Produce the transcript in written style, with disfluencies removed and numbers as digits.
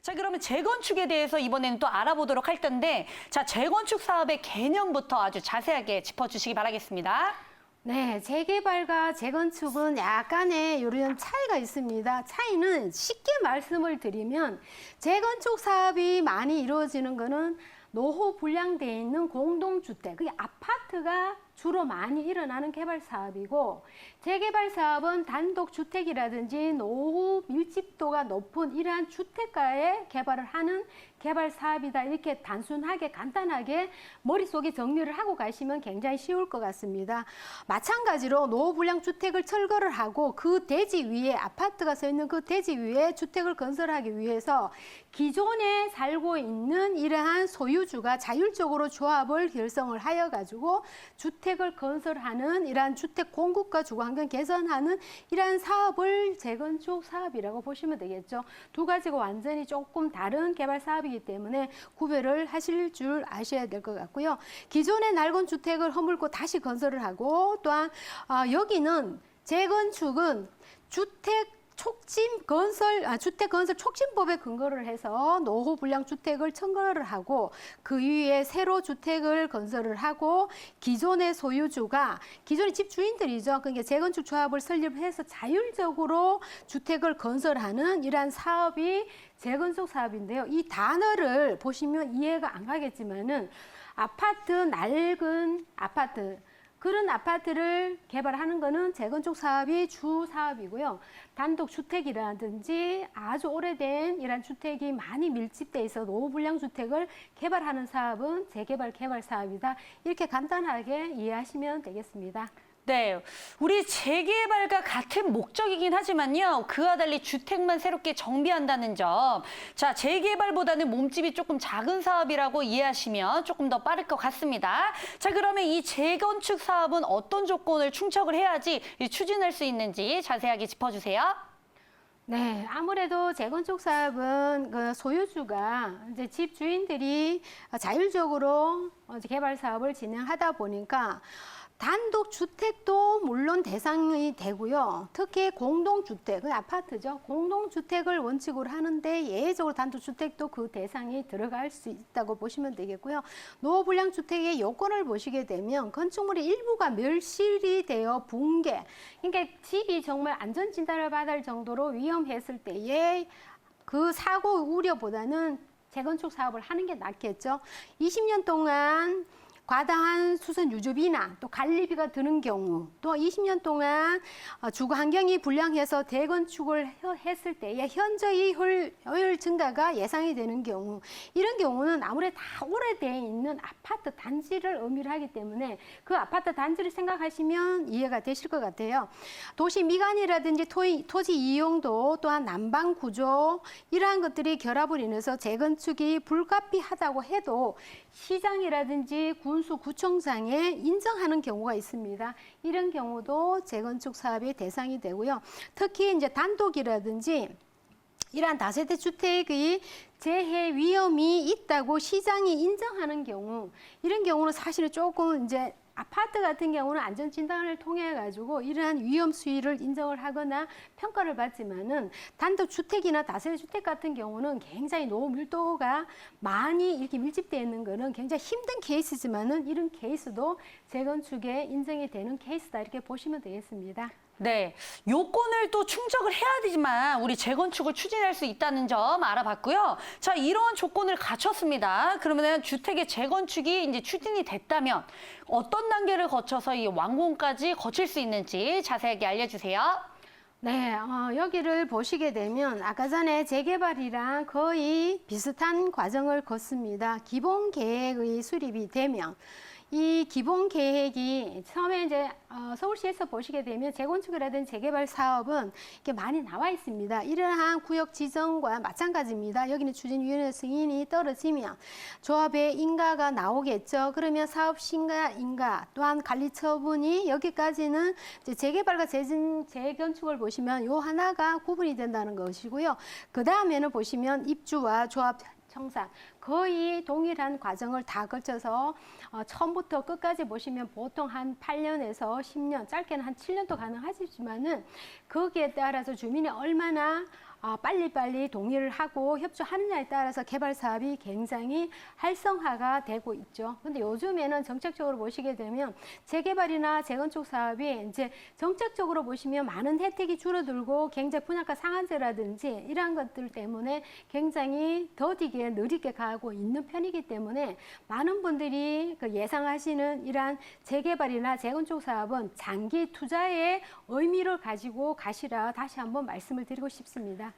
자, 그러면 재건축에 대해서 이번에는 또 알아보도록 할 텐데, 자, 재건축 사업의 개념부터 아주 자세하게 짚어주시기 바라겠습니다. 네, 재개발과 재건축은 약간의 이런 차이가 있습니다. 차이는 쉽게 말씀을 드리면 재건축 사업이 많이 이루어지는 거는 노후 분양돼 있는 공동주택, 그게 아파트가 주로 많이 일어나는 개발 사업이고, 재개발 사업은 단독 주택이라든지 노후 밀집도가 높은 이러한 주택가에 개발을 하는 개발 사업이다. 이렇게 단순하게 간단하게 머릿속에 정리를 하고 가시면 굉장히 쉬울 것 같습니다. 마찬가지로 노후 분양 주택을 철거를 하고 그 대지 위에 아파트가 서 있는 그 대지 위에 주택을 건설하기 위해서 기존에 살고 있는 이러한 소유주가 자율적으로 조합을 결성을 하여 가지고 주택을 건설하는 이러한 주택 공급과 주거 환경 개선하는 이러한 사업을 재건축 사업이라고 보시면 되겠죠. 두 가지가 완전히 조금 다른 개발 사업이기 때문에 구별을 하실 줄 아셔야 될 것 같고요. 기존의 낡은 주택을 허물고 다시 건설을 하고, 또한 여기는 재건축은 주택 건설 촉진법에 근거를 해서 노후 분양 주택을 청구를 하고 그 위에 새로 주택을 건설을 하고 기존의 소유주가 기존의 집 주인들이죠. 그러니까 재건축 조합을 설립해서 자율적으로 주택을 건설하는 이러한 사업이 재건축 사업인데요. 이 단어를 보시면 이해가 안 가겠지만은 낡은 아파트 그런 아파트를 개발하는 거는 재건축 사업이 주 사업이고요. 단독 주택이라든지 아주 오래된 이런 주택이 많이 밀집돼 있어 노후 분양 주택을 개발하는 사업은 재개발 개발 사업이다. 이렇게 간단하게 이해하시면 되겠습니다. 네, 우리 재개발과 같은 목적이긴 하지만요. 그와 달리 주택만 새롭게 정비한다는 점. 자, 재개발보다는 몸집이 조금 작은 사업이라고 이해하시면 조금 더 빠를 것 같습니다. 자, 그러면 이 재건축 사업은 어떤 조건을 충족을 해야지 추진할 수 있는지 자세하게 짚어주세요. 네, 아무래도 재건축 사업은 그 소유주가 이제 집 주인들이 자율적으로 개발 사업을 진행하다 보니까 단독 주택도 물론 대상이 되고요. 특히 공동주택, 그 아파트죠. 공동주택을 원칙으로 하는데 예외적으로 단독주택도 그 대상이 들어갈 수 있다고 보시면 되겠고요. 노후분양주택의 요건을 보시게 되면 건축물의 일부가 멸실이 되어 붕괴, 그러니까 집이 정말 안전진단을 받을 정도로 위험했을 때에 그 사고 우려보다는 재건축 사업을 하는 게 낫겠죠. 20년 동안 과다한 수선 유조비나 또 관리비가 드는 경우, 또 20년 동안 주거 환경이 불량해서 재건축을 했을 때에 현저히 효율 증가가 예상이 되는 경우, 이런 경우는 아무래도 다 오래되어 있는 아파트 단지를 의미를 하기 때문에 그 아파트 단지를 생각하시면 이해가 되실 것 같아요. 도시 미관이라든지 토지 이용도, 또한 난방 구조, 이러한 것들이 결합을 인해서 재건축이 불가피하다고 해도 시장이라든지 군수구청장에 인정하는 경우가 있습니다. 이런 경우도 재건축 사업의 대상이 되고요. 특히 이제 단독이라든지 이러한 다세대 주택의 재해 위험이 있다고 시장이 인정하는 경우, 이런 경우는 사실은 조금 이제 아파트 같은 경우는 안전진단을 통해 가지고 이러한 위험 수위를 인정을 하거나 평가를 받지만은 단독 주택이나 다세대 주택 같은 경우는 굉장히 노후 밀도가 많이 이렇게 밀집되어 있는 거는 굉장히 힘든 케이스지만은 이런 케이스도 재건축에 인정이 되는 케이스다, 이렇게 보시면 되겠습니다. 네, 요건을 또 충족을 해야 되지만 우리 재건축을 추진할 수 있다는 점 알아봤고요. 자, 이런 조건을 갖췄습니다. 그러면 주택의 재건축이 이제 추진이 됐다면 어떤 단계를 거쳐서 이 완공까지 거칠 수 있는지 자세하게 알려주세요. 네, 여기를 보시게 되면 아까 전에 재개발이랑 거의 비슷한 과정을 거칩니다. 기본 계획의 수립이 되면 이 기본 계획이 처음에 이제 서울시에서 보시게 되면 재건축이라든지 재개발 사업은 이렇게 많이 나와 있습니다. 이러한 구역 지정과 마찬가지입니다. 여기는 추진위원회 승인이 떨어지면 조합의 인가가 나오겠죠. 그러면 사업 신가, 인가, 또한 관리 처분이 여기까지는 이제 재개발과 재건축을 보시면 요 하나가 구분이 된다는 것이고요. 그 다음에는 보시면 입주와 조합 청산 거의 동일한 과정을 다 거쳐서 처음부터 끝까지 보시면 보통 한 8년에서 10년, 짧게는 한 7년도 가능하지만은 거기에 따라서 주민이 얼마나 빨리빨리 동의를 하고 협조하느냐에 따라서 개발 사업이 굉장히 활성화가 되고 있죠. 근데 요즘에는 정책적으로 보시게 되면 재개발이나 재건축 사업이 이제 정책적으로 보시면 많은 혜택이 줄어들고 굉장히 분양가 상한제라든지 이러한 것들 때문에 굉장히 더디게 느리게 가고 있는 편이기 때문에 많은 분들이 그 예상하시는 이러한 재개발이나 재건축 사업은 장기 투자의 의미를 가지고 가시라 다시 한번 말씀을 드리고 싶습니다.